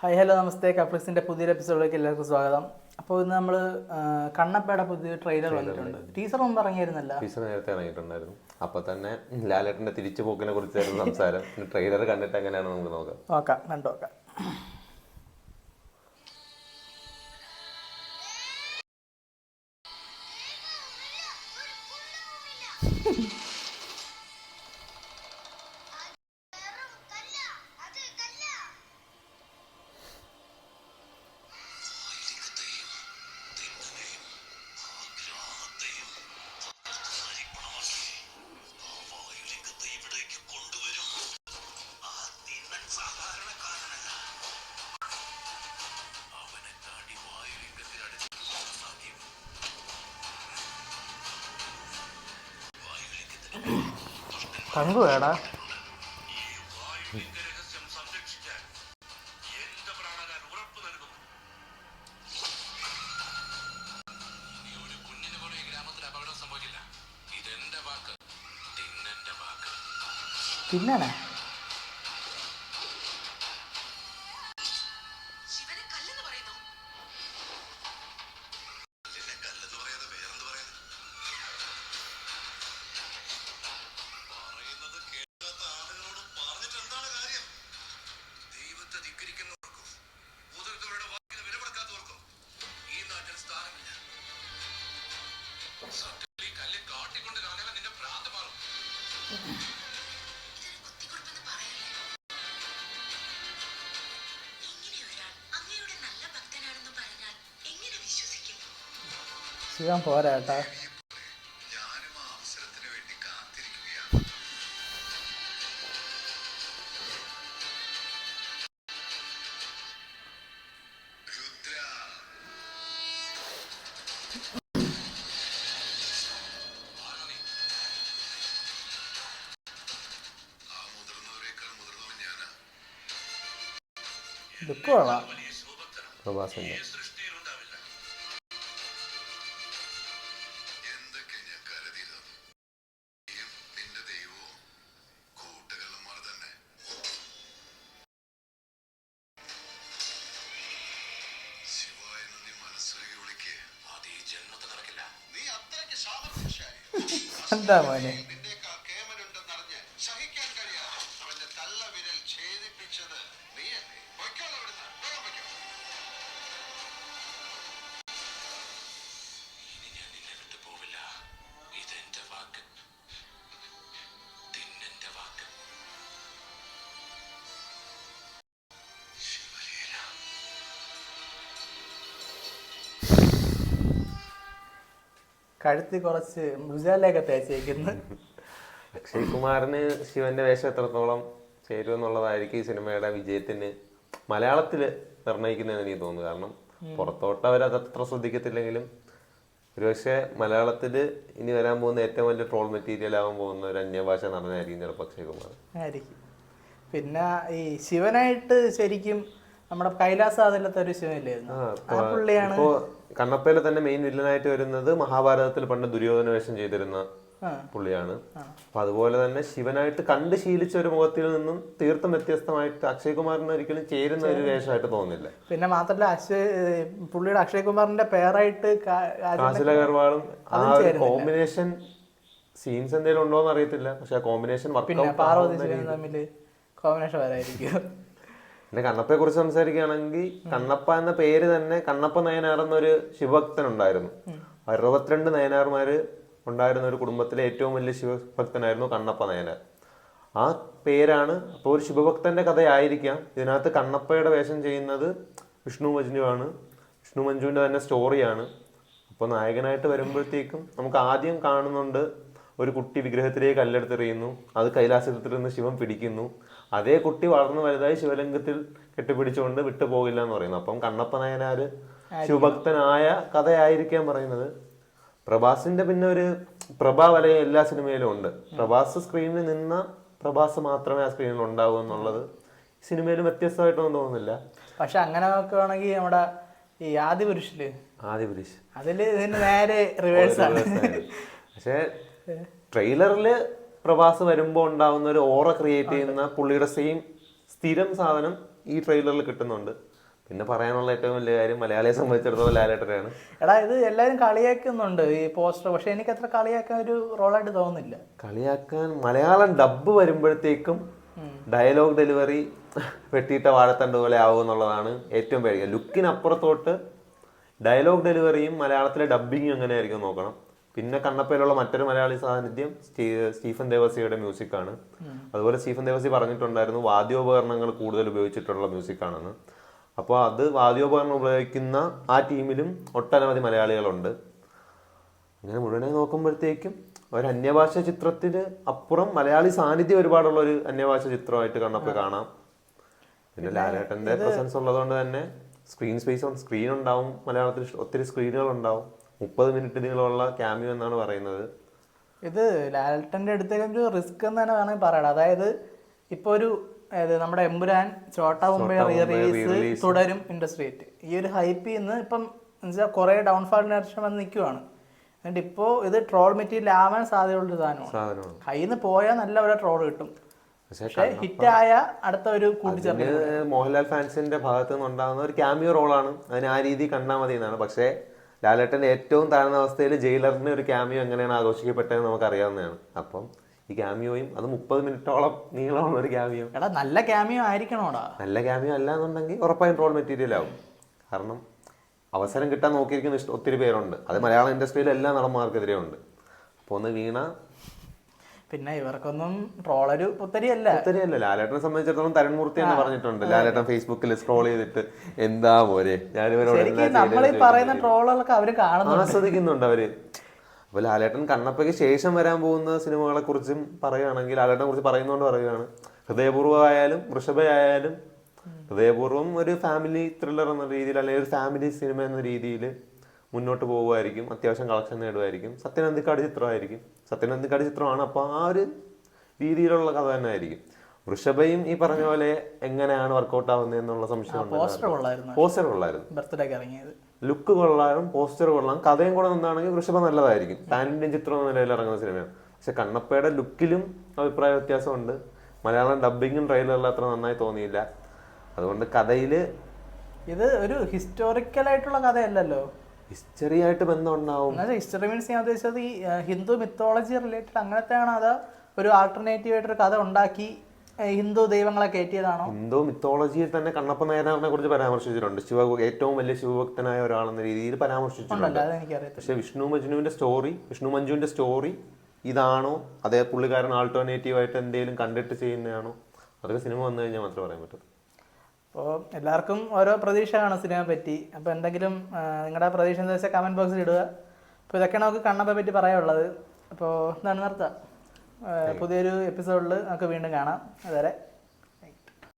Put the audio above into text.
Hi hello നമസ്തേ. കപ്ലിക്സിൻ്റെ പുതിയൊരു എപ്പിസോഡിലേക്ക് എല്ലാവർക്കും സ്വാഗതം. അപ്പോൾ ഇന്ന് നമ്മൾ കണ്ണപ്പയുടെ പുതിയ ട്രെയിലർ വന്നിട്ടുണ്ട്. ടീസർ മുമ്പ് ഇറങ്ങിയിരുന്നല്ല? ടീസർ നേരത്തെ ഇറങ്ങിയിട്ടുണ്ടായിരുന്നു. അപ്പോൾ തന്നെ ലാലേട്ടൻ്റെ തിരിച്ചു പോക്കിനെ കുറിച്ചായിരുന്നു സംസാരം. ട്രെയിലർ കണ്ടിട്ട് എങ്ങനെയാണ് നമുക്ക് നോക്കാം. കണ്ടു നോക്കാം. കണ്ടു വേടാ. തിന്നാനാ? ശിവൻ പോരാ കേട്ടാ. ലുക്ക് കൊള്ളാം. പ്രഭാസിൻ്റെ എന്താ മോനെ? കഴുത്തി കുറച്ച് മൃജാലയൊക്കെ തേച്ചേക്കുന്നു. അക്ഷയ് കുമാറിന് ശിവന്റെ വേഷം എത്രത്തോളം ചേരുമെന്നുള്ളതായിരിക്കും ഈ സിനിമയുടെ വിജയത്തിന് മലയാളത്തിൽ നിർണ്ണയിക്കുന്നതെന്ന് എനിക്ക് തോന്നുന്നു. കാരണം പുറത്തോട്ട് അവരതത്ര ശ്രദ്ധിക്കത്തില്ലെങ്കിലും ഒരുപക്ഷെ മലയാളത്തിൽ ഇനി വരാൻ പോകുന്ന ഏറ്റവും വലിയ ട്രോൾ മെറ്റീരിയൽ ആവാൻ പോകുന്ന ഒരു അന്യഭാഷ നടനായിരിക്കും ചിലപ്പോൾ അക്ഷയ് കുമാർ ആയിരിക്കും. പിന്നെ ഈ ശിവനായിട്ട് ശരിക്കും നമ്മുടെ കൈലാസ അതിലത്തെ ഒരു ശിവനില്ലായിരുന്നു, ആ പുള്ളിയാണ്. ഇപ്പോ കണ്ണപ്പയിലെ തന്നെ മെയിൻ വില്ലനായിട്ട് വരുന്നത് മഹാഭാരതത്തിൽ പണ്ട് ദുര്യോധന വേഷം ചെയ്തിരുന്ന പുള്ളിയാണ്. അപ്പൊ അതുപോലെ തന്നെ ശിവനായിട്ട് കണ്ട് ശീലിച്ച ഒരു മുഖത്തിൽ നിന്നും തീർത്തും വ്യത്യസ്തമായിട്ട് അക്ഷയ് കുമാറിന് ഒരിക്കലും ചേരുന്ന ഒരു വേഷമായിട്ട് തോന്നുന്നില്ല. പിന്നെ മാത്രല്ല പുള്ളിയുടെ അക്ഷയ് കുമാറിന്റെ പേരായിട്ട് കാജൽ അഗർവാളും ആ കോമ്പിനേഷൻ സീൻസ് എന്തെങ്കിലും ഉണ്ടോന്ന് അറിയത്തില്ല, പക്ഷെ ആ കോമ്പിനേഷൻ കോമ്പിനേഷൻ വരായിരിക്കും. പിന്നെ കണ്ണപ്പയെ കുറിച്ച് സംസാരിക്കുകയാണെങ്കിൽ കണ്ണപ്പ എന്ന പേര് തന്നെ കണ്ണപ്പ നയനാർ എന്നൊരു ശിവഭക്തൻ ഉണ്ടായിരുന്നു. 62 നയനാർമാര് ഉണ്ടായിരുന്ന ഒരു കുടുംബത്തിലെ ഏറ്റവും വലിയ ശിവഭക്തനായിരുന്നു കണ്ണപ്പ നയനാർ. ആ പേരാണ്. അപ്പോൾ ഒരു ശിവഭക്തന്റെ കഥയായിരിക്കാം ഇതിനകത്ത് കണ്ണപ്പയുടെ വേഷം ചെയ്യുന്നത് വിഷ്ണു മഞ്ജുവാണ്. വിഷ്ണു മഞ്ജുവിന്റെ തന്നെ സ്റ്റോറിയാണ്. അപ്പോൾ നായകനായിട്ട് വരുമ്പോഴത്തേക്കും നമുക്ക് ആദ്യം കാണുന്നുണ്ട് ഒരു കുട്ടി വിഗ്രഹത്തിലേക്ക് കല്ലെടുത്തെറിയുന്നു, അത് കൈലാസത്തിൽ നിന്ന് ശിവൻ പിടിക്കുന്നു. അതേ കുട്ടി വളർന്നു വലുതായി ശിവലിംഗത്തിൽ കെട്ടിപ്പിടിച്ചുകൊണ്ട് വിട്ടുപോകില്ല എന്ന് പറയുന്നു. അപ്പം കണ്ണപ്പ നയനാര് ശിവഭക്തനായ കഥയായിരിക്കാം പറയുന്നത്. പ്രഭാസിന്റെ പിന്നെ ഒരു പ്രഭ വലയം എല്ലാ സിനിമയിലും ഉണ്ട്. പ്രഭാസ് സ്ക്രീനിൽ നിന്ന പ്രഭാസ് മാത്രമേ ആ സ്ക്രീനിൽ ഉണ്ടാവൂ എന്നുള്ളത് സിനിമയിലും വ്യത്യസ്തമായിട്ടൊന്നും തോന്നുന്നില്ല. പക്ഷെ അങ്ങനെ നോക്കുകയാണെങ്കിൽ നമ്മുടെ ഈ ആദിപുരുഷ് അതില് ഇതിന് നേരെ റിവേഴ്സ് ആണ്. പക്ഷെ ട്രെയിലറില് പ്രഭാസ് വരുമ്പോൾ ഉണ്ടാവുന്ന ഒരു ഓറ ക്രിയേറ്റ് ചെയ്യുന്ന പുള്ളിയുടെ സെയിം സ്ഥിരം സാധനം ഈ ട്രെയിലറിൽ കിട്ടുന്നുണ്ട്. പിന്നെ പറയാനുള്ള ഏറ്റവും വലിയ കാര്യം മലയാളിയെ സംബന്ധിച്ചിടത്തോളം ലാലേട്ടനാണ്. എടാ ഇത് എല്ലാവരും കളിയാക്കുന്നുണ്ട് ഈ പോസ്റ്റർ, പക്ഷെ എനിക്ക് അത്ര കളിയാക്കാൻ ഒരു റോളായിട്ട് തോന്നുന്നില്ല. കളിയാക്കാൻ മലയാളം ഡബ്ബ് വരുമ്പോഴത്തേക്കും ഡയലോഗ് ഡെലിവറി വെട്ടിയിട്ട വാഴത്തണ്ട് പോലെ ആവും എന്നുള്ളതാണ് ഏറ്റവും പേടിക്കുക. ലുക്കിനപ്പുറത്തോട്ട് ഡയലോഗ് ഡെലിവറിയും മലയാളത്തിലെ ഡബ്ബിങ്ങും എങ്ങനെയായിരിക്കും നോക്കണം. പിന്നെ കണ്ണപ്പയിലുള്ള മറ്റൊരു മലയാളി സാന്നിധ്യം സ്റ്റീഫൻ ദേവസിയുടെ മ്യൂസിക്കാണ്. അതുപോലെ സ്റ്റീഫൻ ദേവസി പറഞ്ഞിട്ടുണ്ടായിരുന്നു വാദ്യോപകരണങ്ങൾ കൂടുതൽ ഉപയോഗിച്ചിട്ടുള്ള മ്യൂസിക്കാണെന്ന്. അപ്പോൾ അത് വാദ്യോപകരണം ഉപയോഗിക്കുന്ന ആ ടീമിലും ഒട്ടനവധി മലയാളികളുണ്ട്. അങ്ങനെ മുഴുവനായി നോക്കുമ്പോഴത്തേക്കും ഒരു അന്യഭാഷ ചിത്രത്തിന് അപ്പുറം മലയാളി സാന്നിധ്യം ഒരുപാടുള്ള ഒരു അന്യഭാഷ ചിത്രമായിട്ട് കണ്ണപ്പ കാണാം. പിന്നെ ലാലേട്ടന്റെ പ്രസൻസ് ഉള്ളതുകൊണ്ട് തന്നെ സ്ക്രീൻ ഉണ്ടാവും. മലയാളത്തിൽ ഒത്തിരി സ്ക്രീനുകൾ ഉണ്ടാവും. 30 മിനിറ്റ് നീളമുള്ള ക്യാമിയോ എന്നാണ് പറയുന്നത്. ഇത് ലാലേട്ടന്റെ അടുത്തേക്ക് ഒരു റിസ്ക് എന്ന് തന്നെ വേണമെങ്കിൽ പറയണം. അതായത് ഇപ്പൊ ഒരു നമ്മുടെ എമ്പുരാൻ, ചോട്ടാ മുംബൈ റിലീസ് തുടരും ഇൻഡസ്ട്രിയേറ്റ്, ഈ ഒരു ഹൈപ്പിൽ നിന്ന് ഇപ്പം എന്നുവെച്ചാൽ കുറെ ഡൗൺഫാളിന് ശേഷം വന്ന് നിൽക്കുവാണ്. എന്നിട്ട് ഇപ്പോ ഇത് ട്രോൾ മെറ്റീരിയൽ ആവാൻ സാധ്യതയുള്ളൊരു സാധനമാണ്. കയ്യിൽ നിന്ന് പോയാൽ നല്ല ഒരു ട്രോൾ കിട്ടും. പക്ഷേ ഹിറ്റായ അടുത്ത ഒരു കൂട്ടിച്ചേർത്ത് മോഹൻലാൽ ഫാൻസിന്റെ ഭാഗത്തു നിന്ന് ഉണ്ടാകുന്ന ഒരു ക്യാമിയോ റോളാണ്. അതിന് ആ രീതി കണ്ടാൽ മതി എന്നാണ്. പക്ഷേ ലാലേട്ടന്റെ ഏറ്റവും താഴ്ന്ന അവസ്ഥയിൽ ജയിലറിന്റെ ഒരു ക്യാമിയോ എങ്ങനെയാണ് ആഘോഷിക്കപ്പെട്ടതെന്ന് നമുക്ക് അറിയാവുന്നതാണ്. അപ്പം ഈ ക്യാമിയോയും അത് 30 മിനിറ്റോളം നീളമുള്ള ഒരു ക്യാമിയോ. എടാ നല്ല ക്യാമിയോ ആയിരിക്കണോടാ. നല്ല ക്യാമിയോ അല്ല എന്നുണ്ടെങ്കിൽ ഉറപ്പായും ട്രോൾ മെറ്റീരിയൽ ആവും. കാരണം അവസരം കിട്ടാൻ നോക്കിയിരിക്കുന്ന ഒത്തിരി പേരുണ്ട്. അത് മലയാളം ഇൻഡസ്ട്രിയിലെ എല്ലാ നടന്മാർക്കെതിരെ ഉണ്ട്. അപ്പോൾ ഒന്ന് വീണ പിന്നെ ഇവർക്കൊന്നും ട്രോളൊരു പുത്തരിയല്ല. ലാലേട്ടനെ സംബന്ധിച്ചിടത്തോളം തരൺമൂർത്തി എന്ന് പറഞ്ഞിട്ടുണ്ട്. ലാലേട്ടൻ ഫേസ്ബുക്കിൽ സ്ക്രോൾ ചെയ്തിട്ട് എന്താ പോരെ നമ്മൾ ഈ പറയുന്ന ട്രോളുകളൊക്കെ അവര് കാണുന്നു, ആസ്വദിക്കുന്നുണ്ട് അവര്. അപ്പൊ ലാലേട്ടൻ കണ്ണപ്പയ്ക്ക് ശേഷം വരാൻ പോകുന്ന സിനിമകളെ കുറിച്ചും പറയുകയാണെങ്കിൽ ലാലേട്ടനെ കുറിച്ച് പറയുന്നതുകൊണ്ട് പറയുകയാണ്, ഹൃദയപൂർവ്വമായാലും വൃഷഭയായാലും ഹൃദയപൂർവ്വം ഒരു ഫാമിലി ത്രില്ലർ എന്ന രീതിയിൽ അല്ലെങ്കിൽ ഒരു ഫാമിലി സിനിമ എന്ന രീതിയിൽ മുന്നോട്ട് പോകുമായിരിക്കും. അത്യാവശ്യം കളക്ഷൻ നേടുമായിരിക്കും. സത്യനന്ദിക്കാട് ചിത്രമായിരിക്കും. സത്യനന്ദിക്കാട് ചിത്രമാണ്. അപ്പോൾ ആ ഒരു രീതിയിലുള്ള കഥ തന്നെ ആയിരിക്കും. വൃഷഭയും ഈ പറഞ്ഞ പോലെ എങ്ങനെയാണ് വർക്കൗട്ട് ആവുന്നത് എന്നുള്ള സംശയം. പോസ്റ്റർ കൊള്ളായിരുന്നു, ലുക്ക് കൊള്ളാനും പോസ്റ്റർ കൊള്ളാം, കഥയും കൂടെ നിന്നാണെങ്കിൽ വൃഷഭ നല്ലതായിരിക്കും. പാൻ ഇന്ത്യൻ ചിത്രം എന്ന നിലയിൽ ഇറങ്ങുന്ന സിനിമയാണ്. പക്ഷെ കണ്ണപ്പയുടെ ലുക്കിലും അഭിപ്രായ വ്യത്യാസമുണ്ട്. മലയാളം ഡബിങ്ങും ട്രെയിലറിൽ അത്ര നന്നായി തോന്നിയില്ല. അതുകൊണ്ട് കഥയില് ഇത് ഒരു ഹിസ്റ്റോറിക്കൽ ആയിട്ടുള്ള കഥയല്ലല്ലോ. ഹിസ്റ്ററി ആയിട്ട് ബന്ധം ഉണ്ടാവും. ഹിസ്റ്ററി മീൻസ് ഞാൻ ഉദ്ദേശിച്ചത് ഈ ഹിന്ദു മിത്തോളജി റിലേറ്റഡ് അങ്ങനത്തെ ആണോ, അതോ ഒരു ആൾട്ടർനേറ്റീവ് ആയിട്ടൊരു കഥ ഉണ്ടാക്കി ഹിന്ദു ദൈവങ്ങളെ കയറ്റിയതാണോ? ഹിന്ദു മിത്തോളജിയിൽ തന്നെ കണ്ണപ്പ നായനാറിനെ കുറിച്ച് പരാമർശിച്ചിട്ടുണ്ട്. ഏറ്റവും വലിയ ശിവഭക്തനായ ഒരാളെന്ന രീതിയിൽ പരാമർശിച്ചിട്ടുണ്ട്. പക്ഷെ വിഷ്ണു മഞ്ജുവിന്റെ സ്റ്റോറി ഇതാണോ, അതേ പുള്ളിക്കാരൻ ആൾട്ടർനേറ്റീവ് ആയിട്ട് എന്തെങ്കിലും കണ്ടിട്ട് ചെയ്യുന്നതാണോ, അതൊക്കെ സിനിമ വന്നു കഴിഞ്ഞാൽ മാത്രമേ പറയാൻ പറ്റൂ. അപ്പോൾ എല്ലാവർക്കും ഓരോ പ്രതീക്ഷ കാണും സിനിമയെ പറ്റി. അപ്പോൾ എന്തെങ്കിലും നിങ്ങളുടെ പ്രതീക്ഷ എന്താ വെച്ചാൽ കമൻറ്റ് ബോക്സിൽ ഇടുക. അപ്പോൾ ഇതൊക്കെയാണ് നമുക്ക് കണ്ണപ്പയെ പറ്റി പറയാനുള്ളത്. അപ്പോൾ എന്താണ് നിർത്താം. പുതിയൊരു എപ്പിസോഡിൽ നമുക്ക് വീണ്ടും കാണാം. അതുവരെ